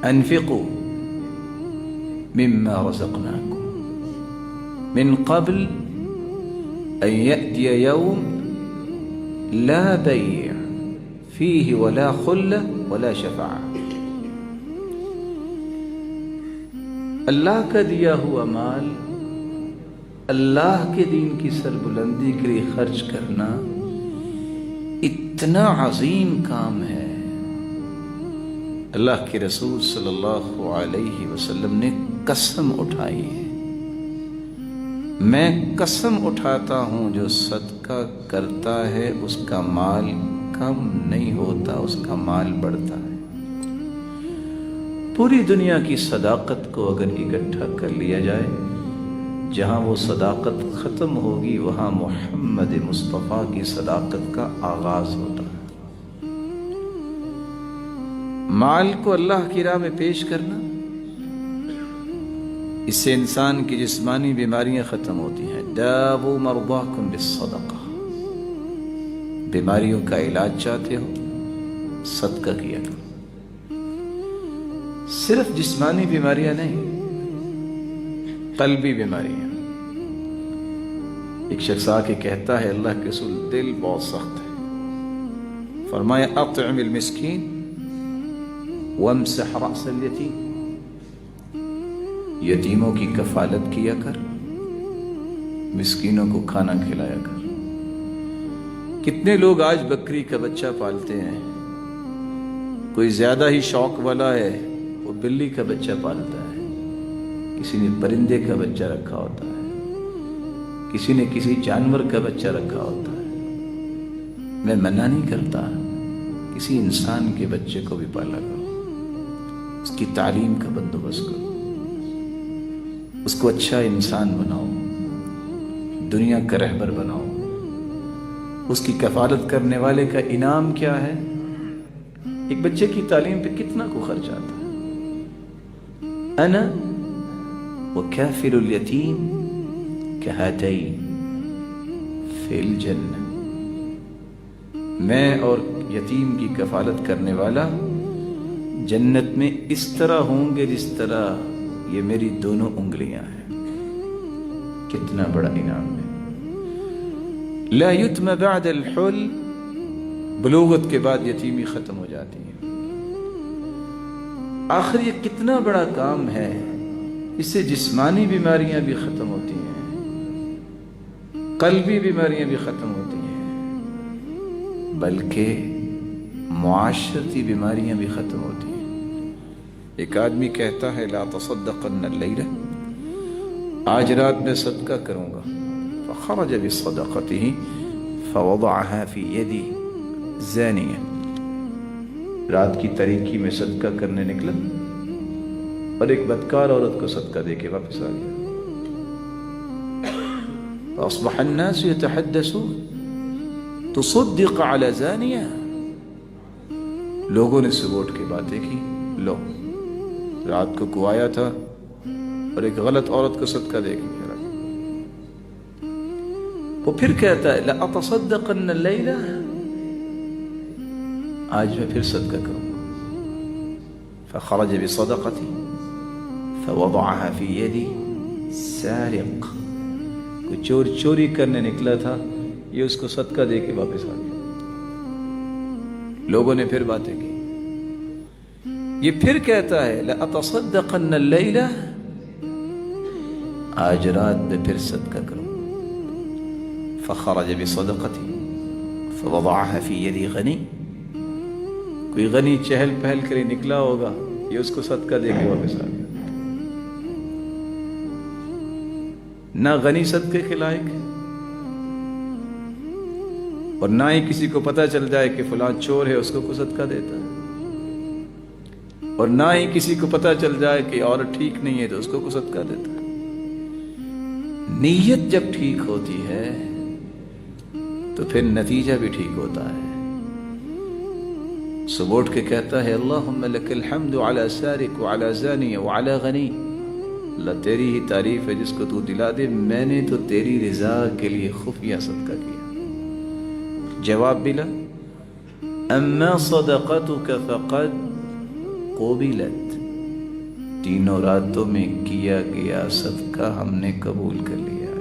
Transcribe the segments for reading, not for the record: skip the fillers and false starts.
انفقوا مما رزقناكم من قبل ان يأتي يوم لا بيع فيه ولا خلة ولا شفاعة. اللہ کا دیا ہوا مال اللہ کے دین کی سربلندی کے لیے خرچ کرنا اتنا عظیم کام ہے. اللہ کے رسول صلی اللہ علیہ وسلم نے قسم اٹھائی ہے، میں قسم اٹھاتا ہوں جو صدقہ کرتا ہے اس کا مال کم نہیں ہوتا، اس کا مال بڑھتا ہے. پوری دنیا کی صداقت کو اگر اکٹھا کر لیا جائے، جہاں وہ صداقت ختم ہوگی وہاں محمد مصطفیٰ کی صداقت کا آغاز ہوتا ہے. مال کو اللہ کی راہ میں پیش کرنا، اس سے انسان کی جسمانی بیماریاں ختم ہوتی ہیں. داووا مرضاکم بالصدقہ، بیماریوں کا علاج چاہتے ہو صدقہ کیا کرو. صرف جسمانی بیماریاں نہیں، قلبی بیماریاں. ایک شخص آ کے کہتا ہے اللہ کے رسول دل بہت سخت ہے. فرمایا اطعم المسکین وامسح رأس الیتیم، یتیموں کی کفالت کیا کر، مسکینوں کو کھانا کھلایا کر. کتنے لوگ آج بکری کا بچہ پالتے ہیں، کوئی زیادہ ہی شوق والا ہے وہ بلی کا بچہ پالتا ہے، کسی نے پرندے کا بچہ رکھا ہوتا ہے، کسی نے کسی جانور کا بچہ رکھا ہوتا ہے. میں منع نہیں کرتا، کسی انسان کے بچے کو بھی پالا کرو، اس کی تعلیم کا بندوبست کرو، اس کو اچھا انسان بناؤ، دنیا کا رہبر بناؤ. اس کی کفالت کرنے والے کا انعام کیا ہے؟ ایک بچے کی تعلیم پہ کتنا کو خرچ آتا ہے. انا وکافل الیتیم کہاتین فی الجنہ، میں اور یتیم کی کفالت کرنے والا جنت میں اس طرح ہوں گے جس طرح یہ میری دونوں انگلیاں ہیں. کتنا بڑا انعام ہے. لا یتم بعد الحل، بلوغت کے بعد یتیمی ختم ہو جاتی ہے. آخر یہ کتنا بڑا کام ہے، اس سے جسمانی بیماریاں بھی ختم ہوتی ہیں، قلبی بیماریاں بھی ختم ہوتی ہیں، بلکہ معاشرتی بیماریاں بھی ختم ہوتی ہیں. ایک آدمی کہتا ہے لا تصدقن اللیلہ، آج رات میں صدقہ کروں گا. فخرج بصدقته فوضعها في يد زانیہ، رات کی تاریکی میں صدقہ کرنے نکلا اور ایک بدکار عورت کو صدقہ دے کے واپس آ گیا. فاصبح الناس يتحدثون تصدق على زانیہ، لوگوں نے صبح اٹھ کے باتیں کی، لو رات کو آیا تھا اور ایک غلط عورت کو صدقہ دے کے. وہ پھر کہتا ہے لأتصدقن اللیلہ، آج میں پھر صدقہ کروں گا. فخرج بصدقتی فوضعها في يد سارق، کوئی چور چوری کرنے نکلا تھا، یہ اس کو صدقہ دے کے واپس آ گیا. لوگوں نے پھر باتیں کی. یہ پھر کہتا ہے لأتصدقن اللیلہ، آج رات میں پھر صدقہ کروں. فخرج بصدقتی فوضعها في يد غنی، کوئی غنی چہل پہل کرے نکلا ہوگا، یہ اس کو صدقہ دے کے واپس آ گیا. نہ غنی صدقے کے لائق ہے، اور نہ ہی کسی کو پتہ چل جائے کہ فلاں چور ہے اس کو صدقہ دیتا ہے، اور نہ ہی کسی کو پتہ چل جائے کہ عورت ٹھیک نہیں ہے تو اس کو صدقہ دیتا ہے. نیت جب ٹھیک ہوتی ہے تو پھر نتیجہ بھی ٹھیک ہوتا ہے. صبح اٹھ کے کہتا ہے اللہم لک الحمد علی سارق وعلی زانی وعلی غنی، اللہ تیری ہی تعریف ہے جس کو تو دلا دے، میں نے تو تیری رضا کے لیے خفیہ صدقہ کیا. جواب ملا اما صدقتک فقد قبلت، تینوں راتوں میں کیا گیا صدقہ ہم نے قبول کر لیا۔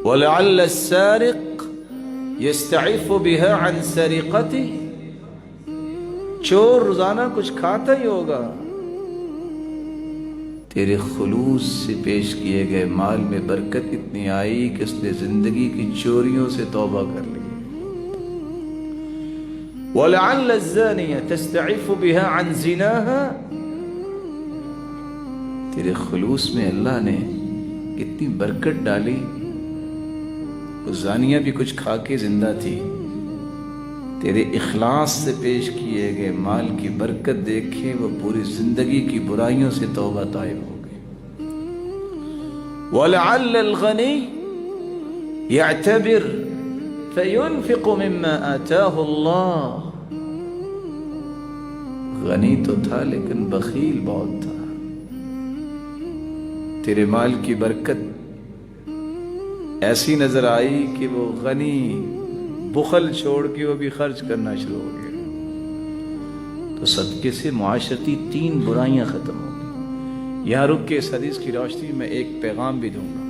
وَلَعَلَّ السَّارِقَ يَسْتَعِفُ بِهَا عَنْ سَرِقَتِهِ، چور روزانہ کچھ کھاتا ہی ہوگا، تیرے خلوص سے پیش کیے گئے مال میں برکت اتنی آئی کہ اس نے زندگی کی چوریوں سے توبہ کر لی۔ وَلَعَلَّ الزَّانِيَةَ تَسْتَعِفُ بِهَا عَنْ زِنَاهَا، تیرے خلوص میں اللہ نے کتنی برکت ڈالی، وہ زانیہ بھی کچھ کھا کے زندہ تھی، تیرے اخلاص سے پیش کیے گئے مال کی برکت دیکھے وہ پوری زندگی کی برائیوں سے توبہ طائب ہو گئی۔ وَلَعَلَّ الْغَنِيَّ يَعْتَبِرُ فَيُنْفِقُ مِمَّا آتَاهُ اللَّهُ، غنی تو تھا لیکن بخیل بہت تھا، تیرے مال کی برکت ایسی نظر آئی کہ وہ غنی بخل چھوڑ کے وہ بھی خرچ کرنا شروع ہو گیا، تو صدقے سے معاشرتی 3 برائیاں ختم ہو گئی۔ یہاں رک کے اس حدیث کی روشنی میں ایک پیغام بھی دوں گا۔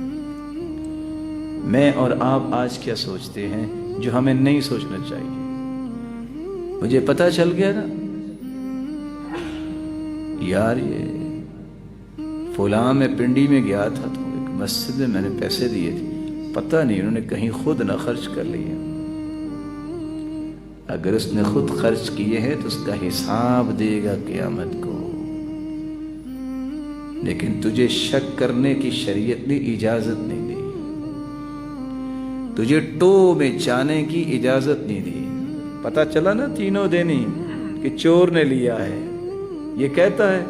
میں اور آپ آج کیا سوچتے ہیں جو ہمیں نہیں سوچنا چاہیے؟ مجھے پتہ چل گیا نا یار، یہ فلاں میں پنڈی میں گیا تھا تو ایک مسجد میں میں نے پیسے دیے تھے، پتہ نہیں انہوں نے کہیں خود نہ خرچ کر لیے۔ اگر اس نے خود خرچ کیے ہیں تو اس کا حساب دے گا قیامت کو، لیکن تجھے شک کرنے کی شریعت نے اجازت نہیں دی، تجھے ٹو میں جانے کی اجازت نہیں دی۔ پتہ چلا نا تینوں دینی کہ چور نے لیا ہے، یہ کہتا ہے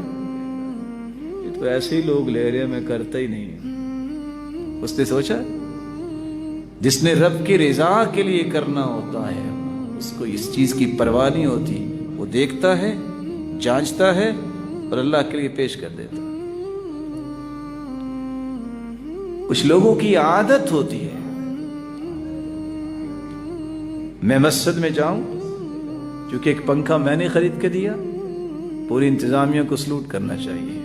یہ تو ایسے ہی لوگ لے رہے ہیں، میں کرتا ہی نہیں۔ اس نے سوچا جس نے رب کی رضا کے لیے کرنا ہوتا ہے اس کو اس چیز کی پرواہ نہیں ہوتی، وہ دیکھتا ہے، جانچتا ہے اور اللہ کے لیے پیش کر دیتا۔ کچھ لوگوں کی عادت ہوتی ہے، میں مسجد میں جاؤں کیونکہ ایک پنکھا میں نے خرید کے دیا، پوری انتظامیہ کو سلوٹ کرنا چاہیے،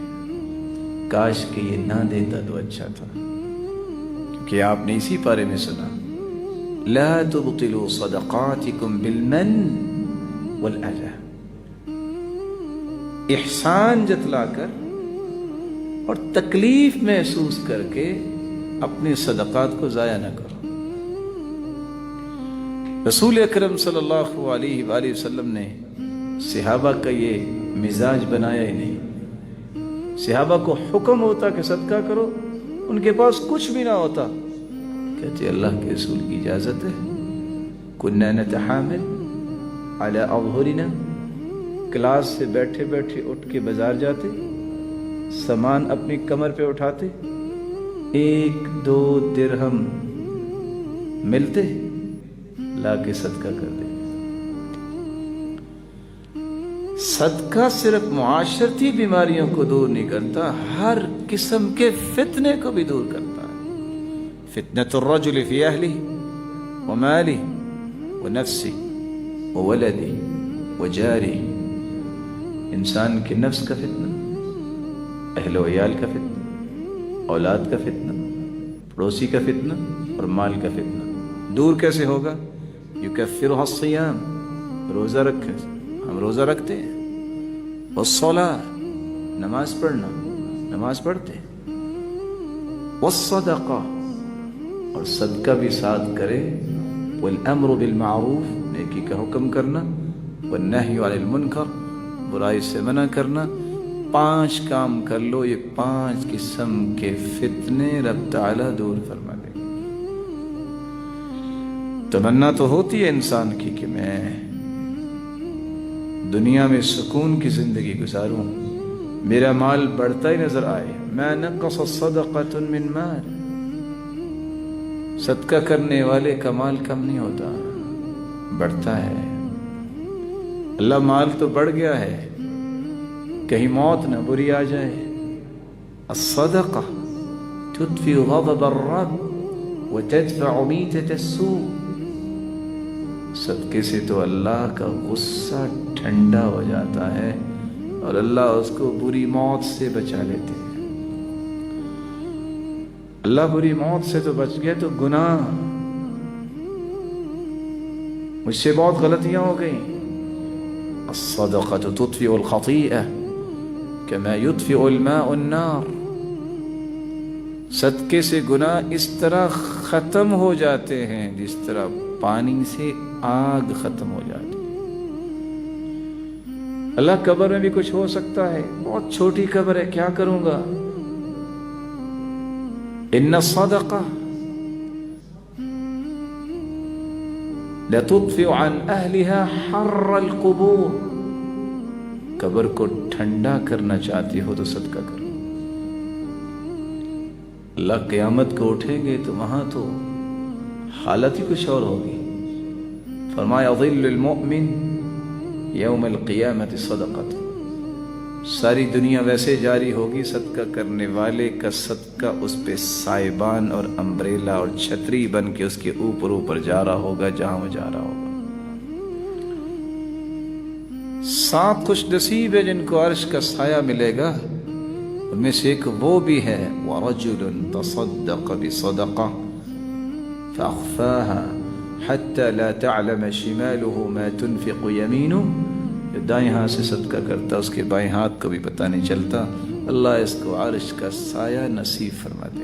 کاش کہ یہ نہ دیتا تو اچھا تھا، کیونکہ آپ نے اسی پارے میں سنا لا تبطلوا صدقاتکم بالمن والأذى، احسان جتلا کر اور تکلیف محسوس کر کے اپنے صدقات کو ضائع نہ کرو۔ رسول اکرم صلی اللہ علیہ وآلہ وسلم نے صحابہ کا یہ مزاج بنایا ہی نہیں۔ صحابہ کو حکم ہوتا کہ صدقہ کرو، ان کے پاس کچھ بھی نہ ہوتا، کہتے اللہ کے رسول کی اجازت ہے۔ کننا نتحامل علی اظہرنا، کلاس سے بیٹھے بیٹھے اٹھ کے بازار جاتے، سامان اپنی کمر پہ اٹھاتے، 1-2 درہم ملتے لا کے صدقہ کر دے۔ صدقہ صرف معاشرتی بیماریوں کو دور نہیں کرتا، ہر قسم کے فتنے کو بھی دور کرتا ہے۔ فتنة الرجل في أهله وماله ونفسه وولده وجاره، انسان کے نفس کا فتنہ، اہل و عیال کا فتنہ، اولاد کا فتنہ، پڑوسی کا فتنہ اور مال کا فتنہ دور کیسے ہوگا؟ یکفرها الصیام، روزہ رکھے، ہم روزہ رکھتے ہیں، والصلاۃ، نماز پڑھنا، نماز پڑھتے ہیں، والصدقہ، اور صدقہ بھی ساتھ کرے، والامر بالمعروف، نیکی کا حکم کرنا، والنہی عن المنکر، برائی سے منع کرنا۔ 5 کام کر لو، یہ 5 قسم کے فتنے رب تعالیٰ دور فرما دے گا۔ تمنا تو ہوتی ہے انسان کی کہ میں دنیا میں سکون کی زندگی گزاروں، میرا مال بڑھتا ہی نظر آئے۔ ما نقص صدقۃ من مال، صدقہ کرنے والے کا مال کم نہیں ہوتا، بڑھتا ہے۔ اللہ مال تو بڑھ گیا ہے، کہیں موت نہ بری آ جائے۔ الصدقہ تطفئ غضب الرب وتدفع میتۃ السوء، صدقے سے تو اللہ کا غصہ ٹھنڈا ہو جاتا ہے اور اللہ اس کو بری موت سے بچا لیتے ہیں. اللہ بری موت سے تو بچ گئے, تو گناہ, مجھ سے بہت غلطیاں ہو گئیں. الصدقة تطفئ الخطيئة كما يطفئ الماء النار. صدقے سے گناہ اس طرح ختم ہو جاتے ہیں جس طرح پانی سے آگ ختم ہو جاتی ہے. اللہ قبر میں بھی کچھ ہو سکتا ہے, بہت چھوٹی قبر ہے, کیا کروں گا. ان الصدقہ لتطفئ عن اہلها حر القبور. قبر کو ٹھنڈا کرنا چاہتی ہو تو صدقہ کرو. اللہ قیامت کو اٹھیں گے تو وہاں تو حالت ہی کچھ اور ہوگی. فرمایا ظل المؤمن یوم القیامت صدقۃ. ساری دنیا ویسے جاری ہوگی, صدقہ کرنے والے کا صدقہ اس پہ سائبان اور امبریلا اور چھتری بن کے اس کے اوپر جا رہا ہوگا جہاں وہ جا رہا ہوگا. 7 خوش نصیب ہے جن کو عرش کا سایہ ملے گا. ان میں سے ایک وہ بھی ہے وَرَجُلٌ تَصَدَّقَ بِصَدَقَةٍ فَأَخْفَاهَا حَتَّى لَا تَعْلَمَ شِمَالُهُ مَا تُنْفِقُ يَمِينُهُ. جو دائیں ہاتھ سے صدقہ کرتا اس کے بائیں ہاتھ کو بھی پتہ نہیں چلتا. اللہ اس کو عرش کا سایہ نصیب فرما دے.